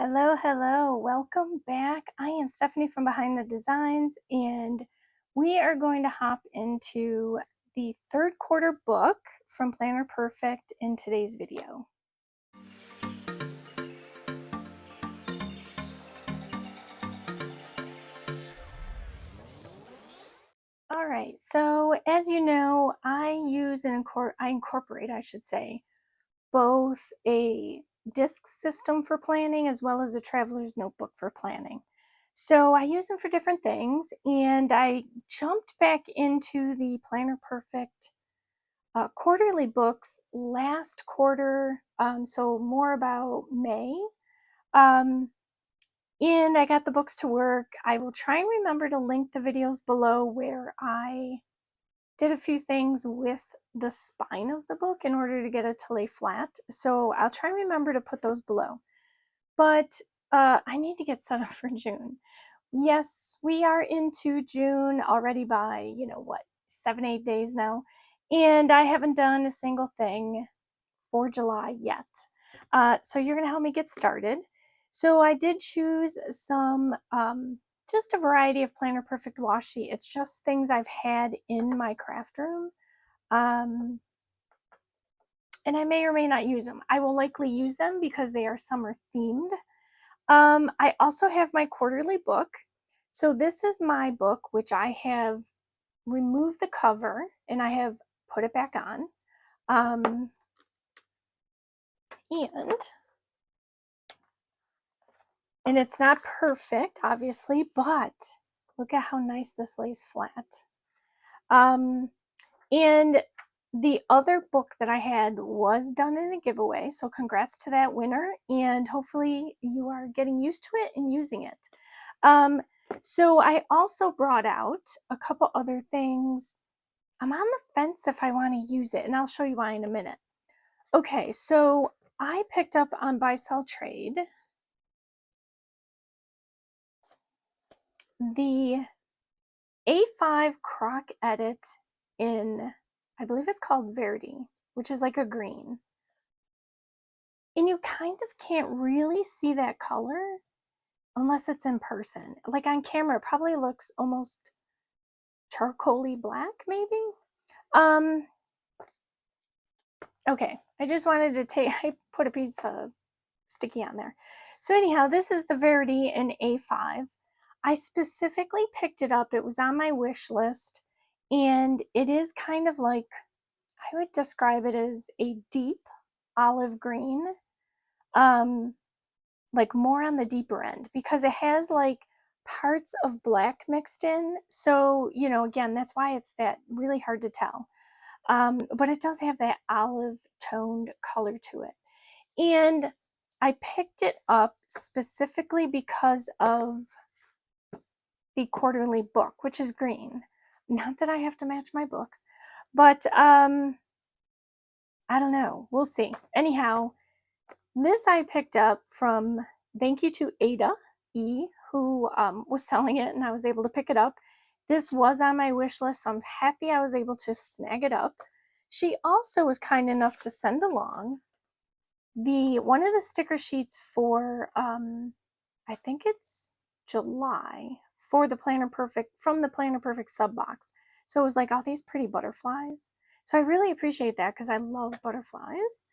Hello, hello, welcome back. I am Stephanie from Behind the Designs, and we are going to hop into the third quarter book from Planner Perfect in today's video. All right, so as you know, I incorporate, I should say, both a disc system for planning as well as a traveler's notebook for planning. So I use them for different things, and I jumped back into the Planner Perfect quarterly books last quarter, so more about May. And I got the books to work. I will try and remember to link the videos below where I did a few things with the spine of the book in order to get it to lay flat. So I'll try and remember to put those below. But I need to get set up for June. Yes, we are into June already by, 7-8 days now. And I haven't done a single thing for July yet. So you're going to help me get started. So I did choose some, just a variety of Planner Perfect washi. It's just things I've had in my craft room. And I may or may not use them. I will likely use them because they are summer themed. I also have my quarterly book. So this is my book, which I have removed the cover and I have put it back on. And it's not perfect, obviously, but look at how nice this lays flat. And the other book that I had was done in a giveaway, so congrats to that winner, and hopefully you are getting used to it and using it. So I also brought out a couple other things. I'm on the fence if I want to use it, and I'll show you why in a minute. Okay, so I picked up on Buy Sell Trade the A5 Croc Edit in, I believe it's called Verdi, which is like a green. And you kind of can't really see that color unless it's in person. Like on camera, it probably looks almost charcoaly black, maybe. Okay, I just wanted to I put a piece of sticky on there. So anyhow, this is the Verdi in A5. I specifically picked it up. It was on my wish list, and it is kind of like, I would describe it as a deep olive green, like more on the deeper end, because it has like parts of black mixed in. So, again, that's why it's that really hard to tell. But it does have that olive toned color to it. And I picked it up specifically because of the quarterly book, which is green. Not that I have to match my books, but I don't know. We'll see. Anyhow, this I picked up from, thank you to Ada E, who was selling it, and I was able to pick it up. This was on my wish list, so I'm happy I was able to snag it up. She also was kind enough to send along one of the sticker sheets for, I think it's July, for the Planner Perfect, from the Planner Perfect sub box. So it was like all these pretty butterflies. So I really appreciate that because I love butterflies.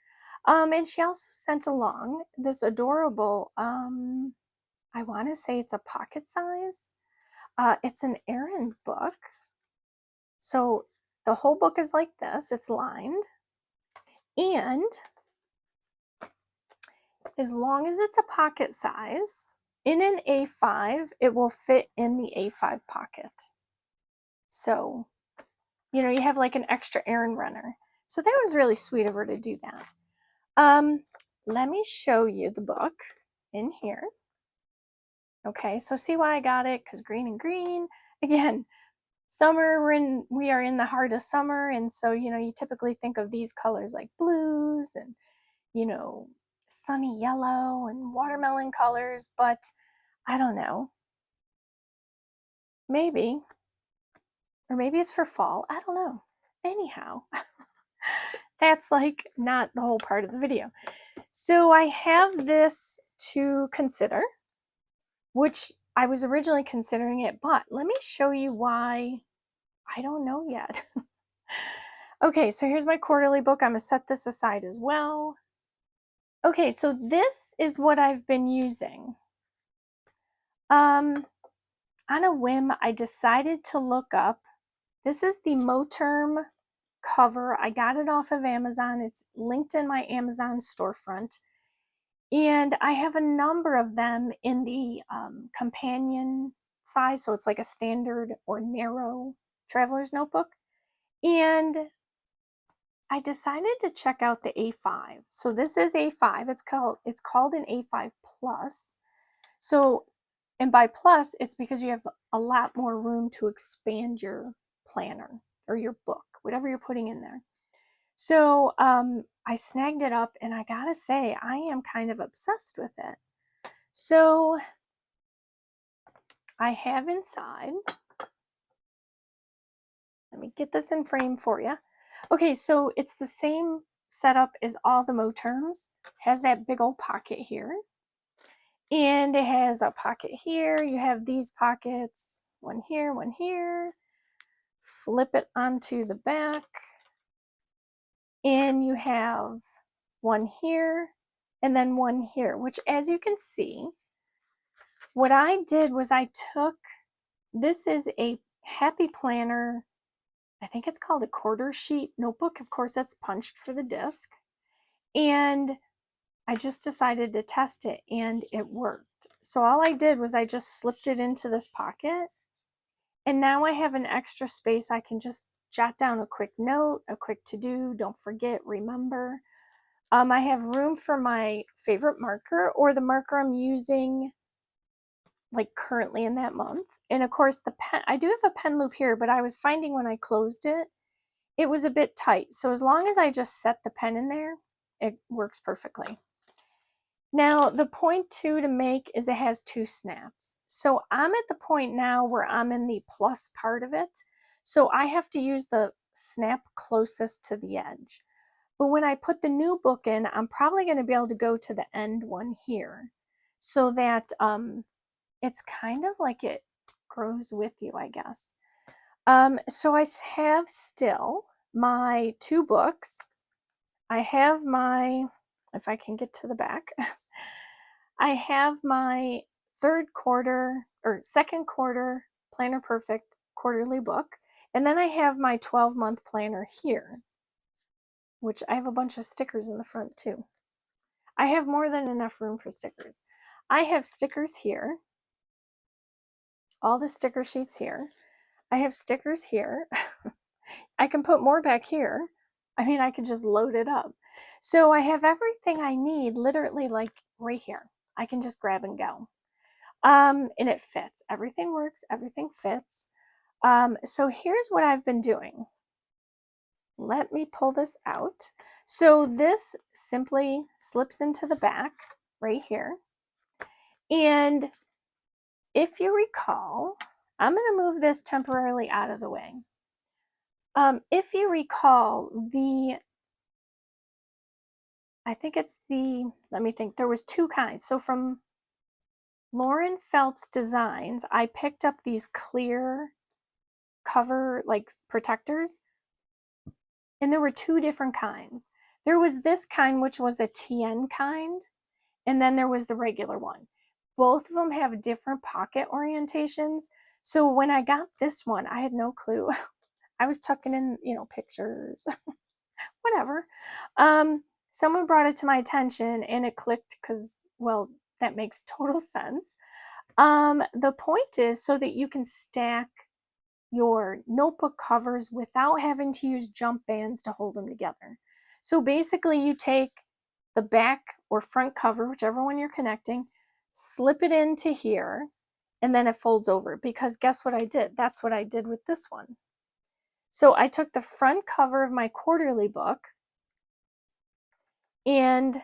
And she also sent along this adorable, I want to say it's a pocket size. It's an errand book. So the whole book is like this. It's lined. And as long as it's a pocket size, in an A5, it will fit in the A5 pocket. So, you have like an extra errand runner. So that was really sweet of her to do that. Let me show you the book in here. Okay, so see why I got it? Because green and green. Again, summer, we are in the heart of summer, and so, you typically think of these colors like blues and, sunny yellow and watermelon colors, but I don't know. Maybe. Or maybe it's for fall. I don't know. Anyhow, that's like not the whole part of the video. So I have this to consider, which I was originally considering it, but let me show you why I don't know yet. Okay, so here's my quarterly book. I'm gonna set this aside as well. Okay, so this is what I've been using. On a whim, I decided to look up, this is the Moterm cover. I got it off of Amazon. It's linked in my Amazon storefront. And I have a number of them in the companion size, so it's like a standard or narrow traveler's notebook. And I decided to check out the A5. So this is A5. It's called an A5 Plus. So, and by plus, it's because you have a lot more room to expand your planner or your book, whatever you're putting in there. So I snagged it up, and I gotta say, I am kind of obsessed with it. So I have inside, let me get this in frame for you. Okay, so it's the same setup as all the Moterms. Has that big old pocket here. And it has a pocket here. You have these pockets, one here, one here. Flip it onto the back. And you have one here and then one here, which, as you can see, what I did was I took, this is a Happy Planner, I think it's called a quarter sheet notebook. Of course, that's punched for the disc. And I just decided to test it, and it worked. So all I did was I just slipped it into this pocket, and now I have an extra space. I can just jot down a quick note, a quick to-do, don't forget, remember. I have room for my favorite marker or the marker I'm using like currently in that month. And of course the pen, I do have a pen loop here, but I was finding when I closed it, it was a bit tight. So as long as I just set the pen in there, it works perfectly. Now the point too to make is it has 2 snaps. So I'm at the point now where I'm in the plus part of it. So I have to use the snap closest to the edge. But when I put the new book in, I'm probably going to be able to go to the end one here so that it's kind of like it grows with you, I guess. So I have still my 2 books. I have my, if I can get to the back, I have my second quarter Planner Perfect quarterly book. And then I have my 12-month planner here, which I have a bunch of stickers in the front too. I have more than enough room for stickers. I have stickers here, all the sticker sheets here. I have stickers here. I can put more back here. I mean, I could just load it up. So I have everything I need literally like right here. I can just grab and go. And it fits. Everything works. Everything fits. So here's what I've been doing. Let me pull this out. So this simply slips into the back right here. And if you recall, I'm going to move this temporarily out of the way. If you recall, I think it's let me think, there was 2 kinds. So from Lauren Phelps Designs, I picked up these clear cover like protectors, and there were 2 different kinds. There was this kind, which was a TN kind, and then there was the regular one. Both of them have different pocket orientations. So when I got this one, I had no clue. I was tucking in, pictures, whatever. Someone brought it to my attention and it clicked because, well, that makes total sense. The point is so that you can stack your notebook covers without having to use jump bands to hold them together. So basically you take the back or front cover, whichever one you're connecting, slip it into here, and then it folds over, because guess what I did? That's what I did with this one. So I took the front cover of my quarterly book, and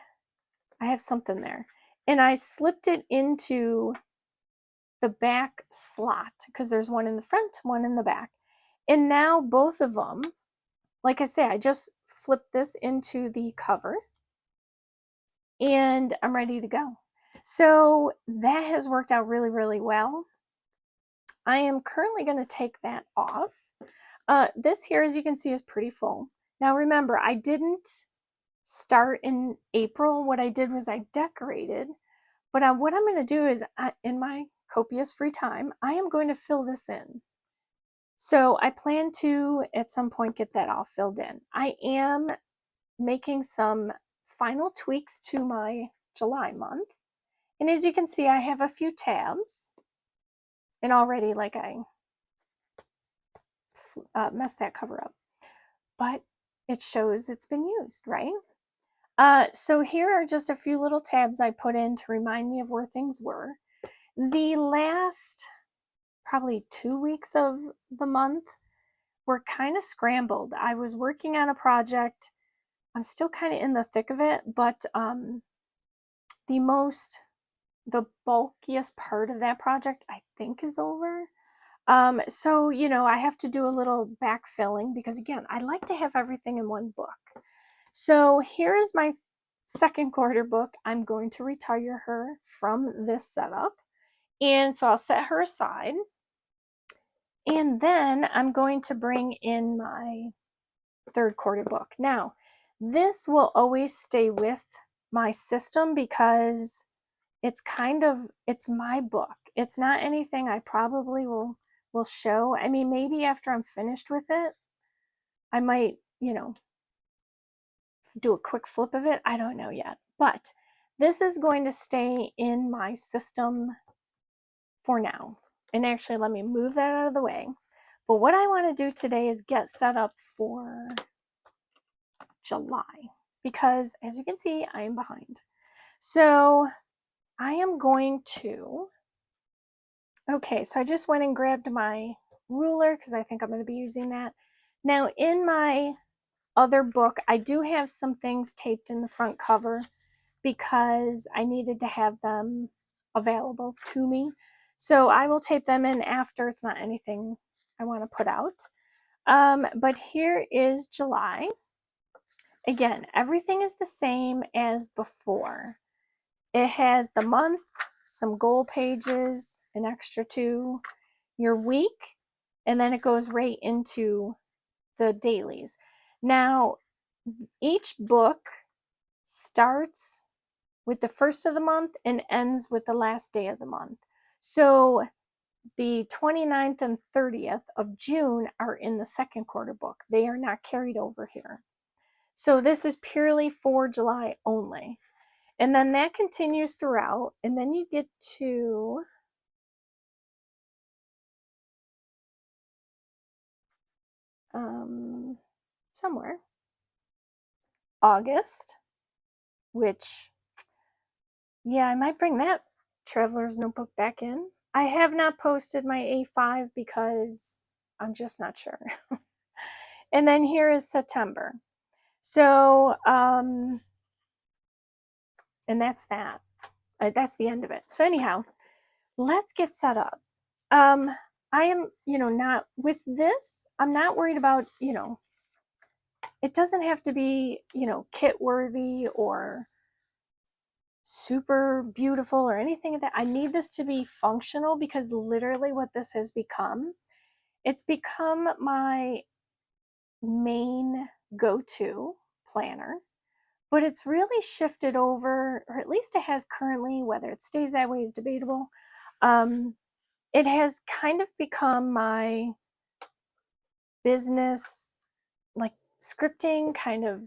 I have something there, and I slipped it into the back slot because there's one in the front, one in the back. And now both of them like I say, I just flipped this into the cover and I'm ready to go. So that has worked out really, really well. I am currently going to take that off. This here, as you can see, is pretty full. Now remember, I didn't start in April. What I did was I decorated, but what I'm going to do is in my copious free time, I am going to fill this in. So I plan to at some point get that all filled in. I am making some final tweaks to my July month. And as you can see, I have a few tabs, and already like I messed that cover up, but it shows it's been used, right? So here are just a few little tabs I put in to remind me of where things were. The last probably 2 weeks of the month were kind of scrambled. I was working on a project. I'm still kind of in the thick of it, but the bulkiest part of that project I think is over. So, you know, I have to do a little backfilling because again, I like to have everything in one book. So here is my second quarter book. I'm going to retire her from this setup. And so I'll set her aside. And then I'm going to bring in my third quarter book. Now, this will always stay with my system because it's my book. It's not anything I probably will show. I mean, maybe after I'm finished with it, I might, you know, do a quick flip of it. I don't know yet. But this is going to stay in my system for now. And actually, let me move that out of the way. But what I want to do today is get set up for July because as you can see, I am behind. So I am going to, okay, so I just went and grabbed my ruler because I think I'm going to be using that. Now in my other book, I do have some things taped in the front cover because I needed to have them available to me. So I will tape them in after. It's not anything I want to put out. But here is July. Again, everything is the same as before. It has the month, some goal pages, an extra 2, your week, and then it goes right into the dailies. Now, each book starts with the first of the month and ends with the last day of the month. So the 29th and 30th of June are in the second quarter book. They are not carried over here. So this is purely for July only. And then that continues throughout. And then you get to somewhere, August, which, yeah, I might bring that Traveler's Notebook back in. I have not posted my A5 because I'm just not sure. And then here is September. So, and that's that. That's the end of it. So anyhow, let's get set up. I am, not with this, I'm not worried about, it doesn't have to be, kit worthy or super beautiful or anything like that. I need this to be functional because literally what this has become, it's become my main go-to planner, but it's really shifted over, or at least it has currently. Whether it stays that way is debatable. It has kind of become my business, like scripting kind of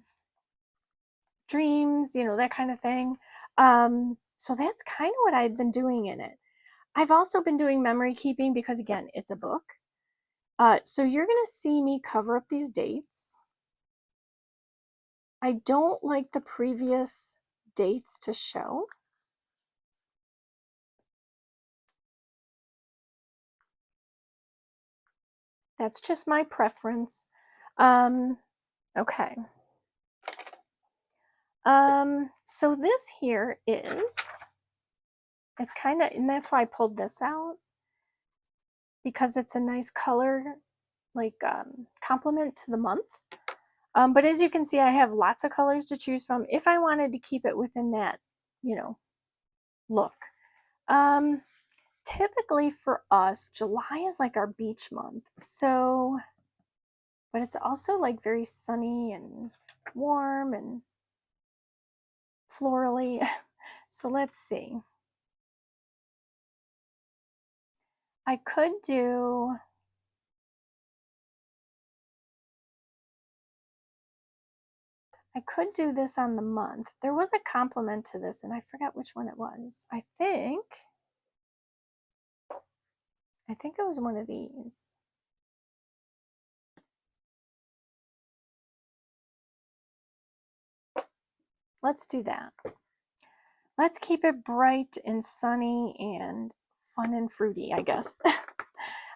dreams, that kind of thing. So that's kind of what I've been doing in it. I've also been doing memory keeping because, again, it's a book. So you're going to see me cover up these dates. I don't like the previous dates to show. That's just my preference. Okay. So this here is, it's kind of, and that's why I pulled this out, because it's a nice color, like complement to the month. But as you can see, I have lots of colors to choose from if I wanted to keep it within that, you know, look. Um, Typically for us, July is like our beach month. So, but it's also like very sunny and warm and florally. So let's see. I could do this on the month. There was a complement to this and I forgot which one it was. I think it was one of these. Let's do that. Let's keep it bright and sunny and fun and fruity, I guess.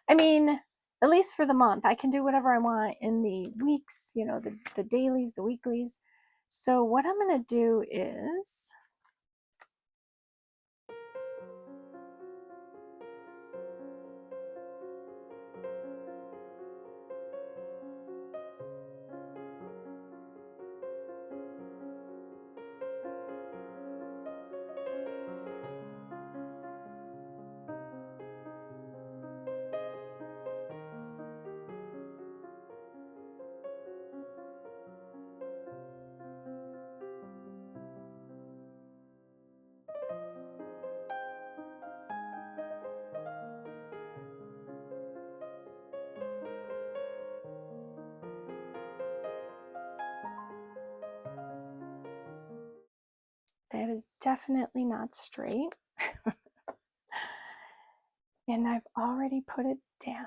I mean, at least for the month. I can do whatever I want in the weeks, you know, the dailies, the weeklies. So what I'm going to do is that is definitely not straight. And I've already put it down.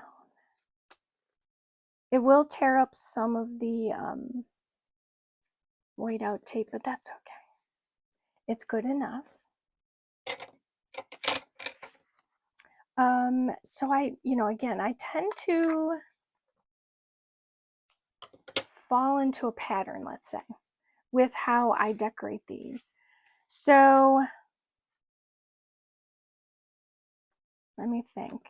It will tear up some of the white out tape, but that's okay. It's good enough. So again, I tend to fall into a pattern, let's say, with how I decorate these. So let me think.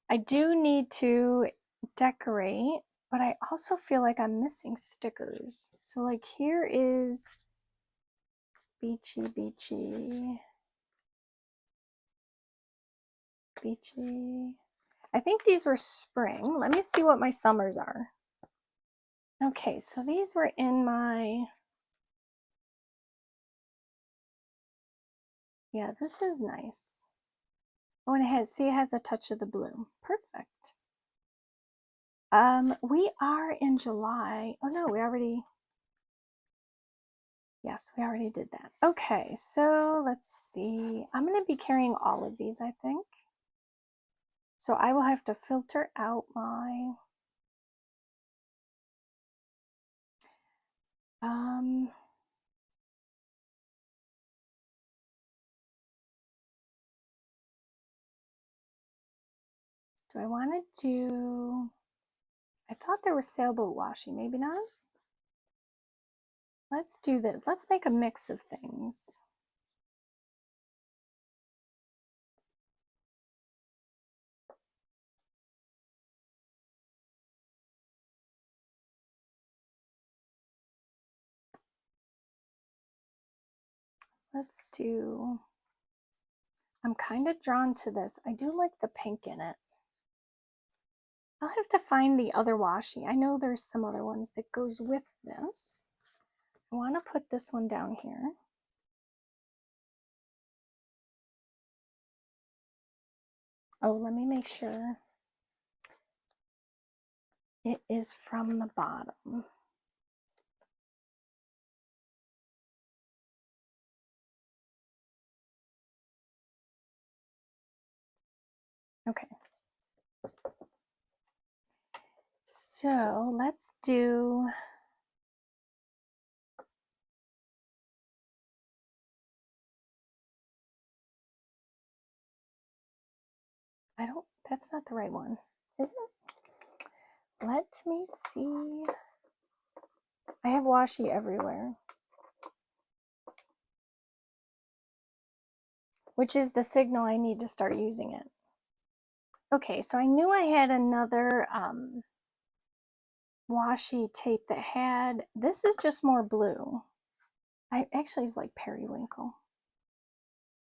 I do need to decorate, but I also feel like I'm missing stickers. So like here is beachy, beachy, beachy. I think these were spring. Let me see what my summers are. Okay, so these were in my, yeah, this is nice. Oh, and it has a touch of the blue. Perfect. We are in July. Oh no, yes, we already did that. Okay, so let's see. I'm going to be carrying all of these, I think. So I will have to filter out my do I want to do, I thought there was sailboat washi, maybe not. Let's do this. Let's make a mix of things. Let's do, I'm kind of drawn to this. I do like the pink in it. I'll have to find the other washi. I know there's some other ones that goes with this. I want to put this one down here. Oh, let me make sure it is from the bottom. Okay. So let's do, that's not the right one, is it? Let me see. I have washi everywhere. Which is the signal I need to start using it. Okay, so I knew I had another washi tape that had, this is just more blue. I actually is like periwinkle,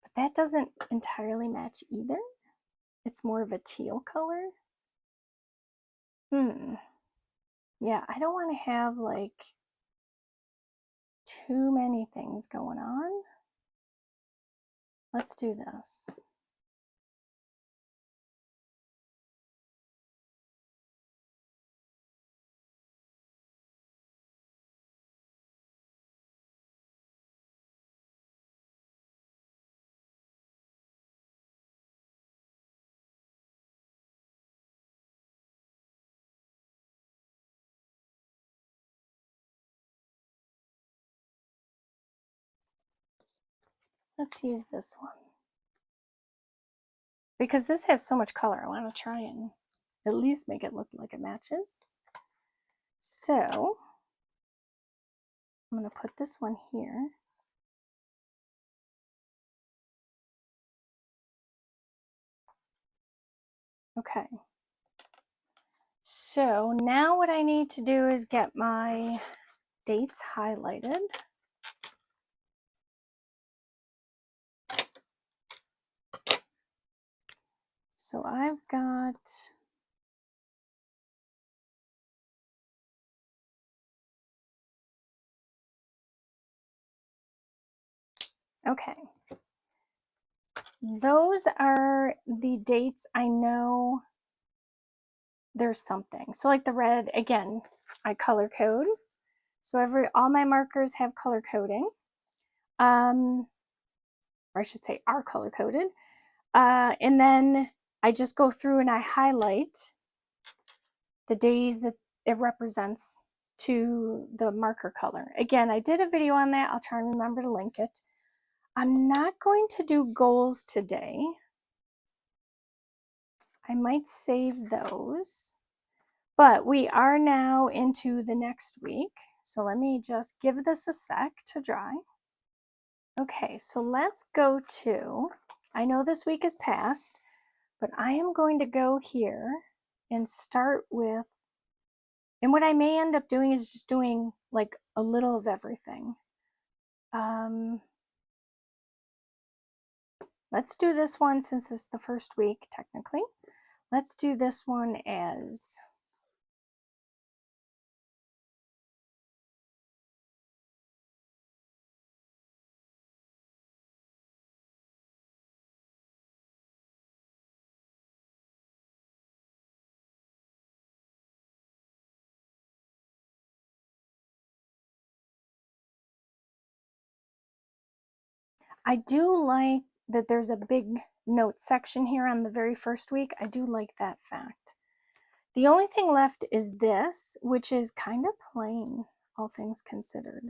but that doesn't entirely match either. It's more of a teal color. Yeah, I don't want to have like too many things going on. Let's do this. Let's use this one. Because this has so much color, I want to try and at least make it look like it matches. So I'm going to put this one here. Okay. So now what I need to do is get my dates highlighted. So I've got, okay. Those are the dates I know there's something. So like the red, again, I color code. So all my markers have color coding. Or I should say are color coded. And then I just go through and I highlight the days that it represents to the marker color. Again, I did a video on that. I'll try and remember to link it. I'm not going to do goals today. I might save those, but we are now into the next week. So let me just give this a sec to dry. Okay, so let's go to, I know this week is past, but I am going to go here and start with, and what I may end up doing is just doing like a little of everything. Let's do this one since it's the first week, technically. Let's do this one as I do like that there's a big notes section here on the very first week. I do like that fact. The only thing left is this, which is kind of plain, all things considered.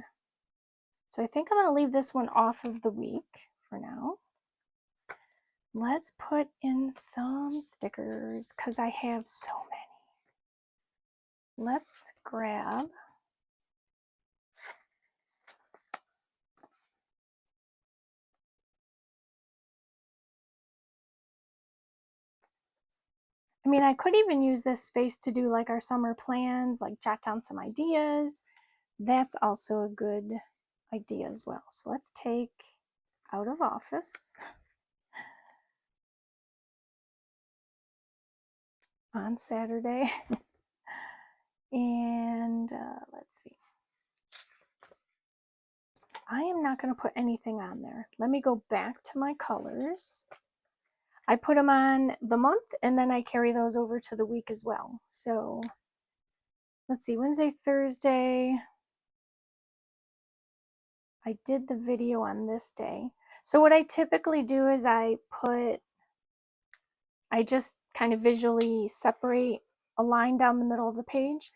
So I think I'm going to leave this one off of the week for now. Let's put in some stickers because I have so many. Let's grab I mean, I could even use this space to do like our summer plans, like jot down some ideas. That's also a good idea as well. So let's take out of office on Saturday. And let's see. I am not going to put anything on there. Let me go back to my colors. I put them on the month and then I carry those over to the week as well. So let's see, Wednesday, Thursday. I did the video on this day. So what I typically do is I just kind of visually separate a line down the middle of the page.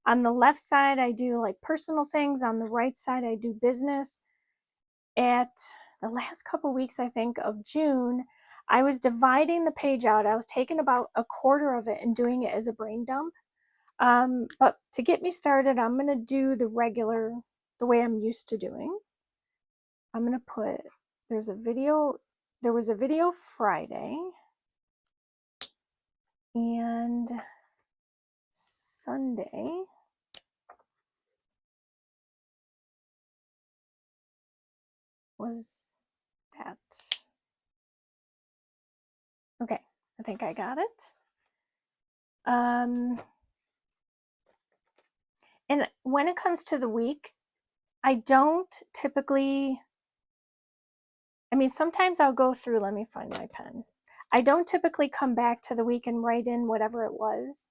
On the left side, I do like personal things. On the right side, I do business. At the last couple weeks, I think, of June, I was dividing the page out. I was taking about a quarter of it and doing it as a brain dump. But to get me started, I'm going to do the way I'm used to doing. I'm going to put, there was a video Friday and Sunday. was that. Okay, I think I got it. And when it comes to the week, I don't typically, I mean, sometimes I'll go through, let me find my pen. I don't typically come back to the week and write in whatever it was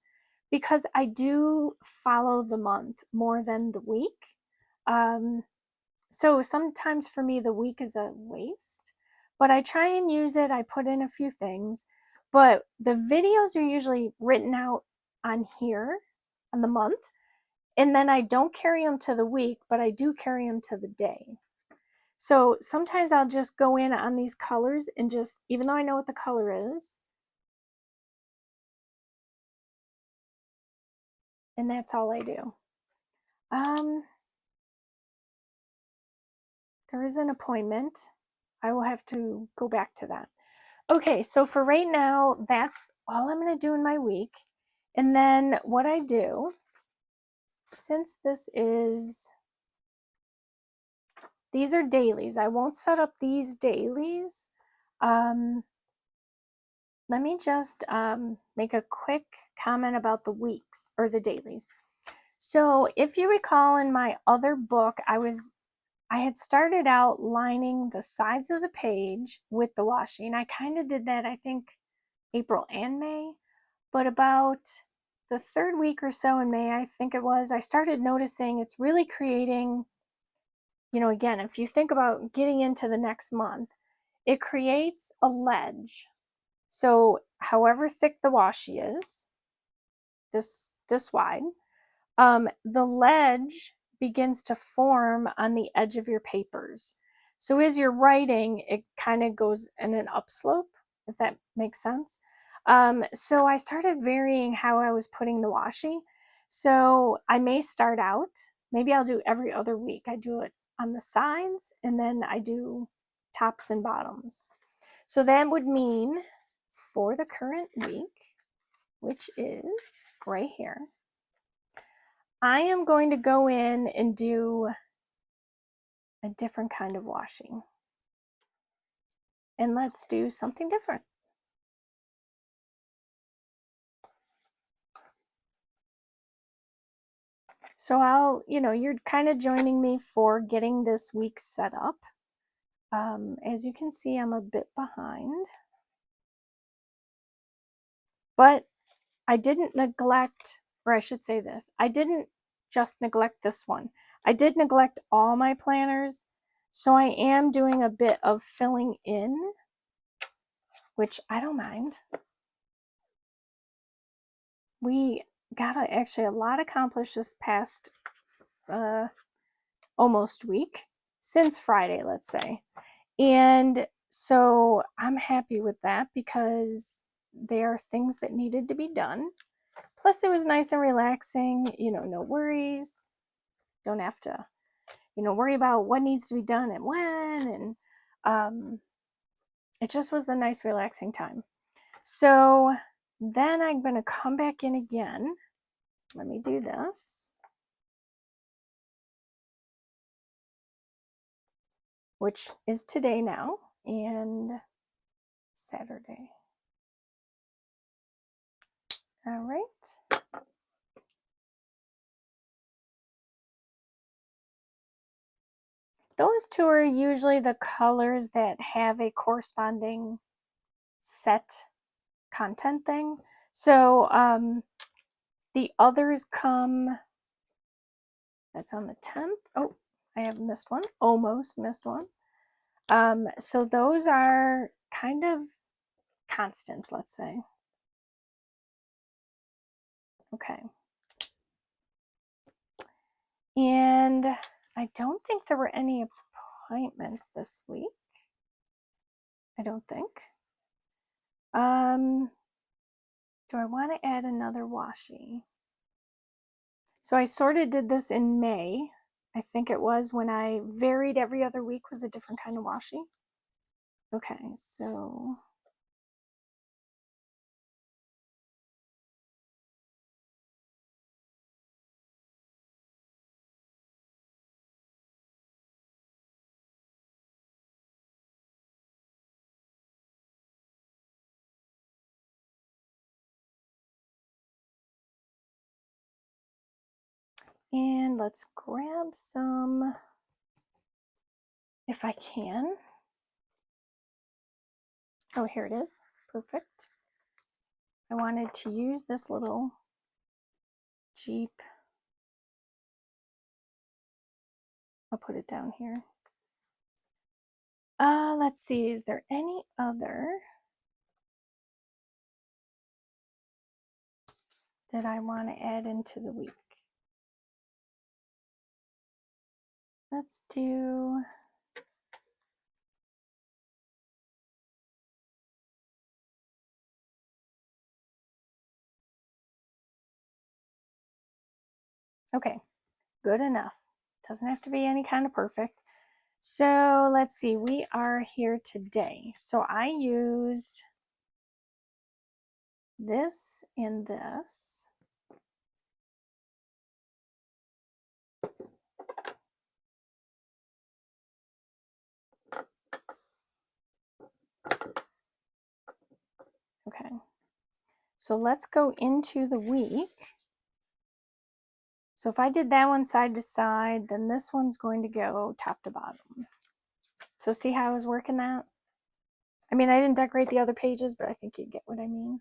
because I do follow the month more than the week. So sometimes for me, the week is a waste, but I try and use it. I put in a few things, but the videos are usually written out on here on the month. And then I don't carry them to the week, but I do carry them to the day. So sometimes I'll just go in on these colors and just, even though I know what the color is, and that's all I do. There is an appointment. I will have to go back to that. Okay, so for right now, that's all I'm going to do in my week. And then what I do, since these are dailies, I won't set up these dailies. Let me just make a quick comment about the weeks or the dailies. So if you recall in my other book, I had started out lining the sides of the page with the washi, and I kind of did that, I think, April and May. But about the third week or so in May, I think it was, I started noticing it's really creating, again, if you think about getting into the next month, it creates a ledge. So however thick the washi is, this wide, the ledge begins to form on the edge of your papers. So as you're writing, it kind of goes in an upslope, if that makes sense. So I started varying how I was putting the washi. So I may start out, maybe I'll do every other week. I do it on the sides and then I do tops and bottoms. So that would mean for the current week, which is right here, I am going to go in and do a different kind of washing. And let's do something different. So you're kind of joining me for getting this week set up. As you can see, I'm a bit behind. But I didn't neglect, or I should say this, I didn't just neglect this one. I did neglect all my planners. So I am doing a bit of filling in, which I don't mind. We got actually a lot accomplished this past almost week, since Friday, let's say. And so I'm happy with that because there are things that needed to be done. Plus it was nice and relaxing, no worries. Don't have to, worry about what needs to be done and when. And it just was a nice relaxing time. So then I'm going to come back in again. Let me do this. Which is today now and Saturday. All right. Those two are usually the colors that have a corresponding set content thing. So the others come, that's on the 10th. Oh, I have missed one, almost missed one. So those are kind of constants, let's say. Okay. And I don't think there were any appointments this week. I don't think. Do I want to add another washi? So I sort of did this in May. I think it was when I varied every other week was a different kind of washi. Okay, so And let's grab some, if I can. Oh, here it is. Perfect. I wanted to use this little Jeep. I'll put it down here. Let's see, is there any other that I want to add into the week? Let's do, okay, good enough. Doesn't have to be any kind of perfect. So let's see, we are here today. So I used this and this. Okay, so let's go into the week. So if I did that one side to side, then this one's going to go top to bottom. So see how I was working that? I mean, I didn't decorate the other pages, but I think you get what I mean.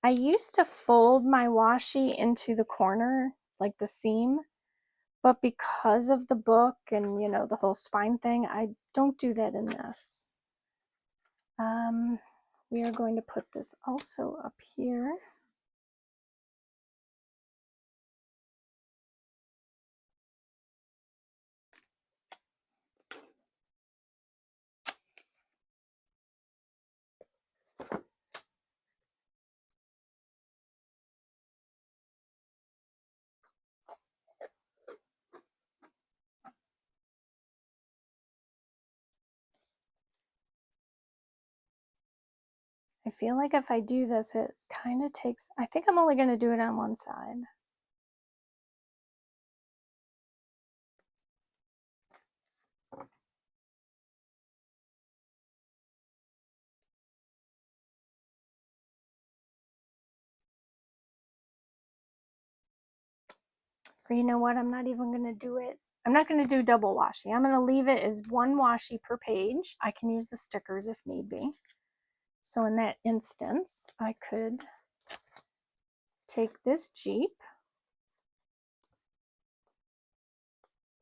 I used to fold my washi into the corner, like the seam, but because of the book and, you know, the whole spine thing, I don't do that in this. We are going to put this also up here. I feel like if I do this, it kind of takes, I think I'm only going to do it on one side. Or you know what, I'm not even going to do it. I'm not going to do double washi. I'm going to leave it as one washi per page. I can use the stickers if need be. So in that instance, I could take this Jeep,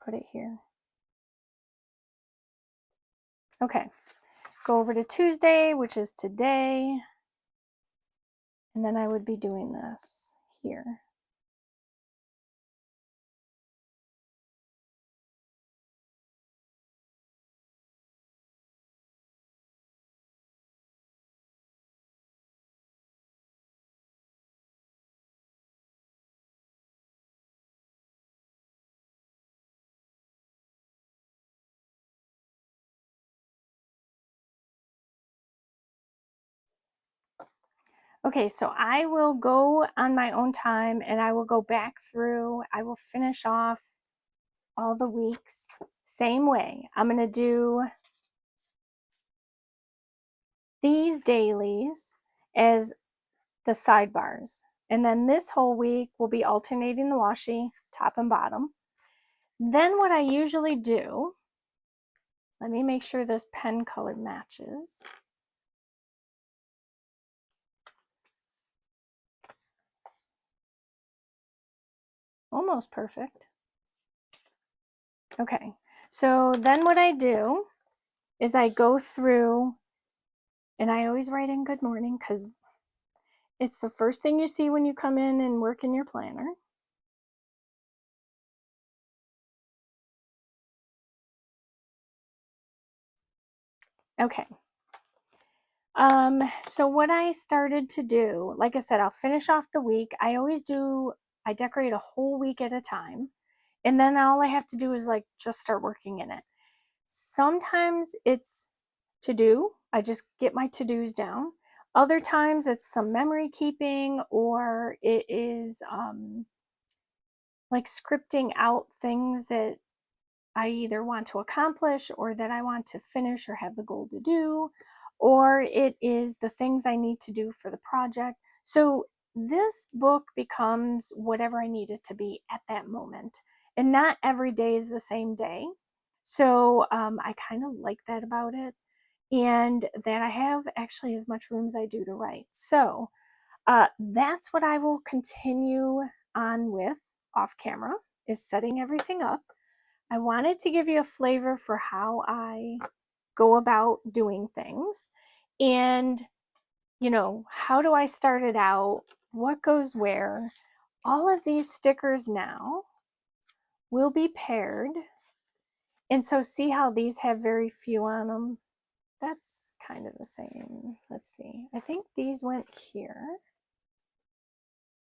put it here. Okay, go over to Tuesday, which is today, and then I would be doing this here. Okay, so I will go on my own time and I will go back through. I will finish off all the weeks same way. I'm going to do these dailies as the sidebars. And then this whole week will be alternating the washi, top and bottom. Then what I usually do, let me make sure this pen color matches. Almost perfect. Okay, so then what I do is I go through and I always write in good morning because it's the first thing you see when you come in and work in your planner. Okay. So what I started to do, like I said, I'll finish off the week. I decorate a whole week at a time. And then all I have to do is like just start working in it. Sometimes it's to do. I just get my to-dos down. Other times it's some memory keeping, or it is like scripting out things that I either want to accomplish or that I want to finish or have the goal to do, or it is the things I need to do for the project. So this book becomes whatever I need it to be at that moment. And not every day is the same day. So I kind of like that about it. And that I have actually as much room as I do to write. So that's what I will continue on with off camera, is setting everything up. I wanted to give you a flavor for how I go about doing things. And, you know, how do I start it out? What goes where? All of these stickers now will be paired. And so see how these have very few on them? That's kind of the same. Let's see. I think these went here.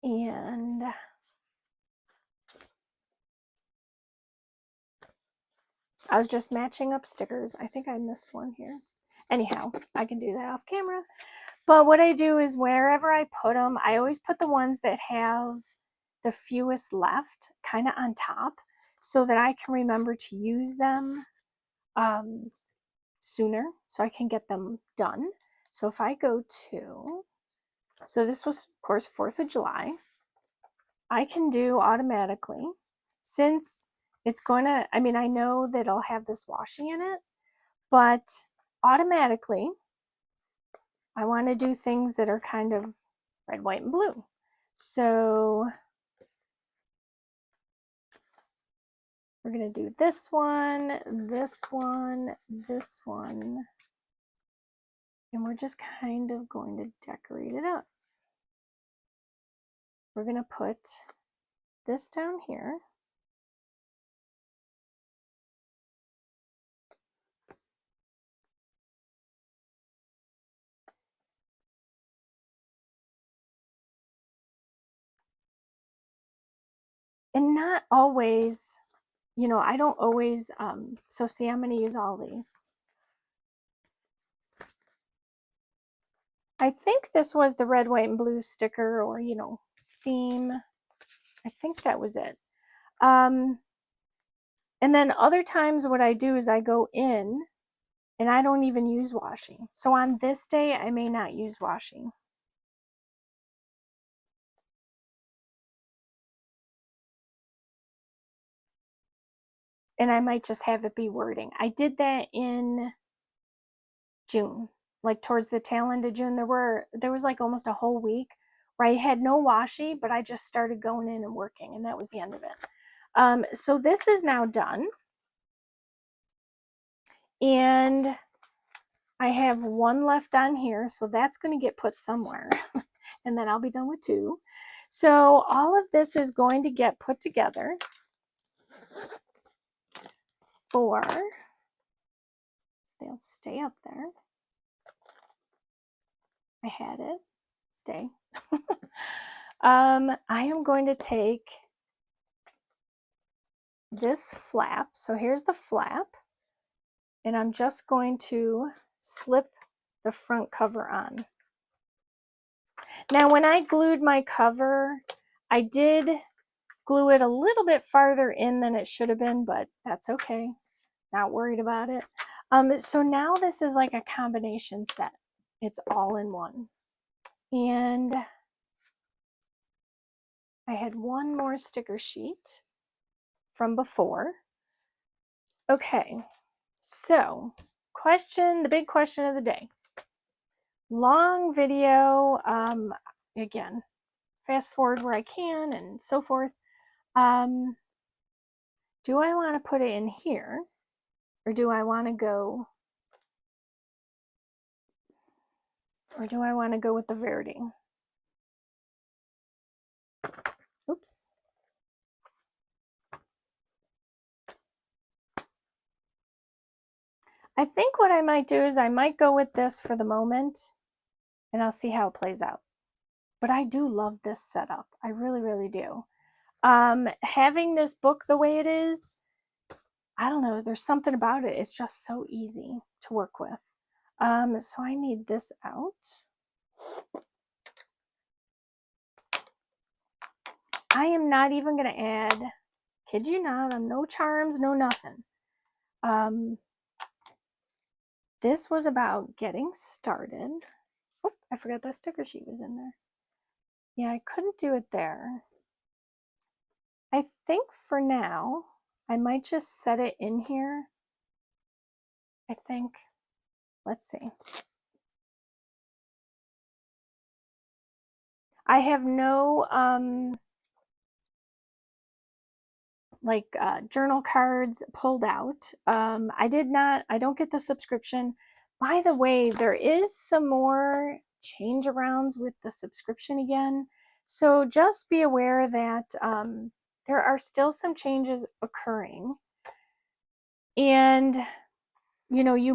And I was just matching up stickers. I think I missed one here. Anyhow, I can do that off camera. But what I do is wherever I put them, I always put the ones that have the fewest left kind of on top so that I can remember to use them sooner so I can get them done. So if I go to, so this was, of course, 4th of July, I can do automatically, since it's going to, I mean, I know that I'll have this washi in it, but automatically, I want to do things that are kind of red, white, and blue. So we're going to do this one, this one, this one, and we're just kind of going to decorate it up. We're going to put this down here. And not always, you know, I don't always, so see, I'm going to use all these. I think this was the red, white, and blue sticker, or, you know, theme. I think that was it. And then other times what I do is I go in and I don't even use washi. So on this day, I may not use washi. And I might just have it be wording. I did that in June, like towards the tail end of June. There was like almost a whole week where I had no washi, but I just started going in and working, and that was the end of it. So this is now done. And I have one left on here, so that's going to get put somewhere. And then I'll be done with 2. So all of this is going to get put together for, they'll stay up there. I had it. Stay. I am going to take this flap. So here's the flap. And I'm just going to slip the front cover on. Now, when I glued my cover, I did glue it a little bit farther in than it should have been, but that's okay. Not worried about it. So now this is like a combination set. It's all in one. And I had one more sticker sheet from before. Okay, so the big question of the day. Long video, again, fast forward where I can and so forth. Do I want to put it in here, or do I want to go, with the verding? Oops. I think what I might do is I might go with this for the moment, and I'll see how it plays out. But I do love this setup. I really, really do. Having this book the way it is, I don't know, there's something about it. It's just so easy to work with. So I need this out. I am not even going to add, kid you not, no charms, no nothing. This was about getting started. Oh, I forgot that sticker sheet was in there. Yeah, I couldn't do it there. I think for now, I might just set it in here. I think, let's see. I have no journal cards pulled out. I don't get the subscription. By the way, there is some more change arounds with the subscription again. So just be aware that there are still some changes occurring. And, you know, you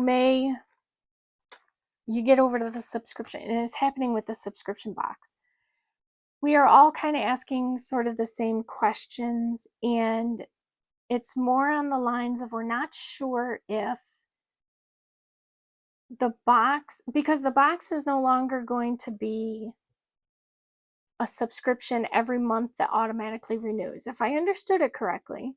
get over to the subscription, and it's happening with the subscription box. We are all kind of asking sort of the same questions, and it's more on the lines of we're not sure if the box, because the box is no longer going to be a subscription every month that automatically renews. If I understood it correctly,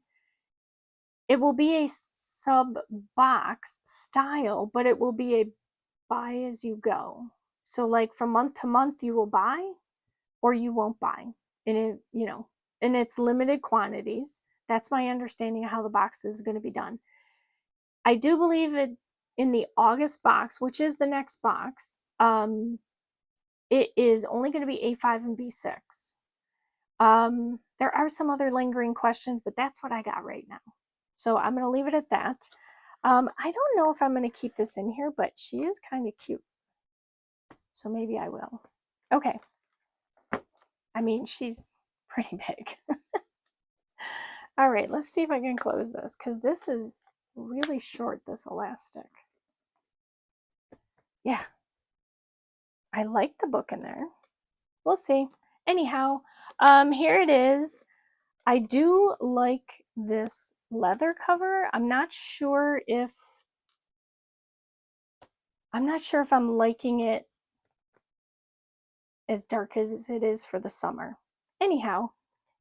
it will be a sub box style, but it will be a buy as you go. So like from month to month you will buy or you won't buy. And it, you know, and it's limited quantities. That's my understanding of how the box is going to be done. I do believe it in the August box, which is the next box. It is only going to be A5 and B6. There are some other lingering questions, but that's what I got right now. So I'm going to leave it at that. I don't know if I'm going to keep this in here, but she is kind of cute. So maybe I will. Okay. I mean, she's pretty big. All right, let's see if I can close this, because this is really short, this elastic. Yeah. I like the book in there. We'll see. Anyhow, here it is. I do like this leather cover. I'm not sure if I'm liking it as dark as it is for the summer. Anyhow,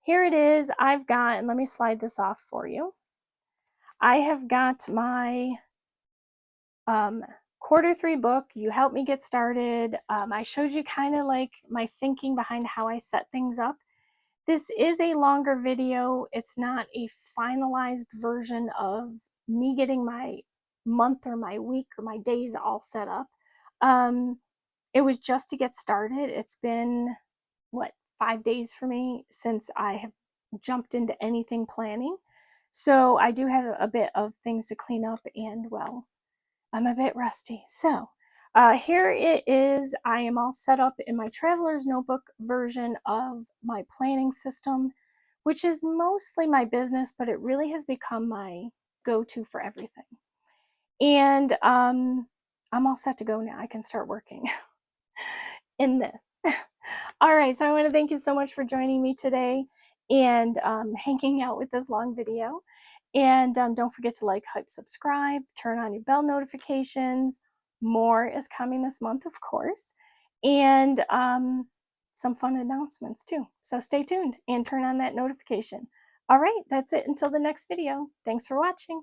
here it is. I've got, and let me slide this off for you. I have got my Q3 book. You helped me get started. I showed you kind of like my thinking behind how I set things up. This is a longer video. It's not a finalized version of me getting my month or my week or my days all set up. It was just to get started. It's been, what, 5 days for me since I have jumped into anything planning. So I do have a bit of things to clean up, and well, I'm a bit rusty. So here it is. I am all set up in my traveler's notebook version of my planning system, which is mostly my business, but it really has become my go-to for everything. And I'm all set to go now. I can start working in this. All right, so I want to thank you so much for joining me today and hanging out with this long video. And don't forget to like, hype, subscribe, turn on your bell notifications. More is coming this month, of course, and some fun announcements too. So stay tuned and turn on that notification. All right, that's it until the next video. Thanks for watching.